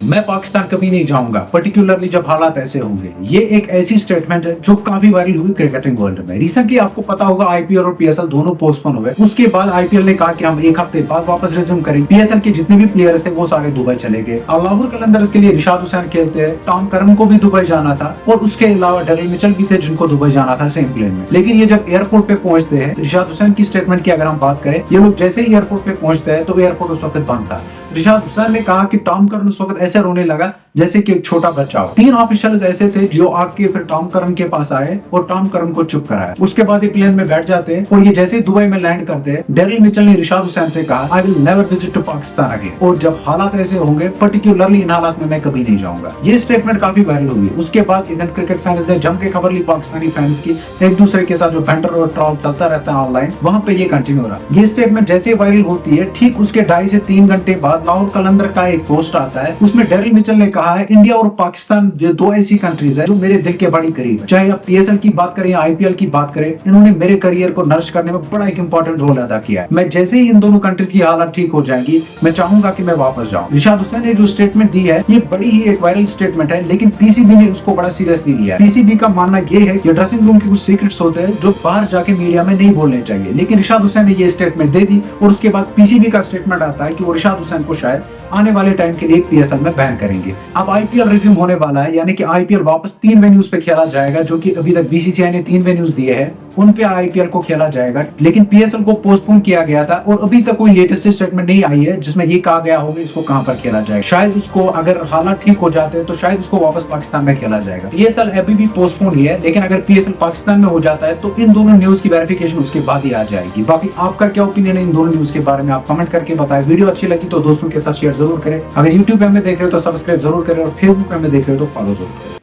मैं पाकिस्तान कभी नहीं जाऊंगा, पर्टिकुलरली जब हालात ऐसे होंगे। ये एक ऐसी स्टेटमेंट है जो काफी वायरल हुई क्रिकेटिंग वर्ल्ड में। रिसेंटली आपको पता होगा आईपीएल और पीएसएल दोनों पोस्टपोन हुए। उसके बाद आईपीएल ने कहा कि हम एक हफ्ते बाद वापस रिज्यूम करेंगे। पीएसएल के जितने भी प्लेयर्स थे वो सारे दुबई चले गए। लाहौर कलंदर्स के लिए रिशाद हुसैन खेलते हैं, टॉम करन को भी दुबई जाना था और उसके अलावा डेरिल मिचेल भी थे जिनको दुबई जाना था सेम प्लेन में। लेकिन ये जब एयरपोर्ट पे पहुंचते हैं, रिशाद हुसैन की स्टेटमेंट की अगर हम बात करें, ये लोग जैसे ही एयरपोर्ट पे पहुंचते हैं तो एयरपोर्ट उस वक्त बंद था। रिशाद हुसैन ने कहा कि टॉम करन उस वक्त ऐसे रोने लगा जैसे कि एक छोटा बच्चा हो। 3 ऑफिशियल्स ऐसे थे जो आके फिर टॉम करन के पास आए और टॉम करन को चुप कराया। उसके बाद ये प्लेन में बैठ जाते हैं और ये जैसे ही दुबई में लैंड करते हैं, डेरिल मिचेल ने रिशाद हुसैन से कहा I will never visit to Pakistan again, और जब हालात ऐसे होंगे, पर्टिकुलरली इन हालात में मैं कभी नहीं जाऊंगा। ये स्टेटमेंट काफी वायरल हुई। उसके बाद इंडियन क्रिकेट फैंस ने जम के खबर ली पाकिस्तानी फैंस की, एक दूसरे के साथ जो बैंटर और ट्रॉल चलता रहता है ऑनलाइन, वहां पे ये कंटिन्यू रहा। ये स्टेटमेंट जैसे वायरल होती है, ठीक उसके 2.5 से 3 घंटे बाद लाहौर कलंदर का एक पोस्ट आता है। उसमें डेरिल मिचेल ने कहा है इंडिया और पाकिस्तान जो 2 ऐसी कंट्रीज है जो मेरे दिल के बड़ी करीब है। चाहे आप पीएसएल की बात करें या आईपीएल की बात करें, इन्होंने मेरे करियर को नर्श करने में बड़ा एक इंपॉर्टेंट रोल अदा किया है। मैं जैसे ही इन दोनों कंट्रीज की हालत ठीक हो जाएगी, मैं चाहूंगा कि मैं वापस जाऊं। रिशाद हुसैन ने जो स्टेटमेंट दी है, ये बड़ी ही एक वायरल स्टेटमेंट है, लेकिन पीसीबी ने उसको बड़ा सीरियसली लिया है। पीसीबी का मानना ये है कि ड्रेसिंग रूम के कुछ सीक्रेट्स होते हैं जो बाहर जाके मीडिया में नहीं बोलने चाहिए। लेकिन रिशाद हुसैन ने ये स्टेटमेंट दे दी और उसके बाद पीसीबी का स्टेटमेंट आता है कि वो रिशाद हुसैन को शायद आने वाले टाइम के लिए पीएसएल में बैन करेंगे। अब आईपीएल रिज्यूम होने वाला है, यानी कि आईपीएल वापस 3 वेन्यूज पे खेला जाएगा, जो कि अभी तक बीसीसीआई ने 3 वेन्यूज दिए हैं, उन पे आईपीएल को खेला जाएगा। लेकिन पीएसएल को पोस्टपोन किया गया था और अभी तक कोई लेटेस्ट स्टेटमेंट नहीं आई है जिसमें ये कहा गया होगा इसको कहां पर खेला जाएगा। शायद उसको अगर हालात ठीक हो जाते हैं तो शायद उसको वापस पाकिस्तान में खेला जाएगा। पीएसएल अभी भी पोस्टपोन ही है, लेकिन अगर पीएसएल पाकिस्तान में हो जाता है तो इन दोनों न्यूज की वेरिफिकेशन उसके बाद ही आ जाएगी। बाकी आपका क्या ओपिनियन है इन दोनों न्यूज के बारे में, आप कमेंट करके बताएं। वीडियो अच्छी लगी तो दोस्तों के साथ शेयर जरूर करें। अगर यूट्यूब पे हमें देख रहे हो तो सब्सक्राइब जरूर करें और फेसबुक पे हमें देख रहे हो तो फॉलो जरूर करें।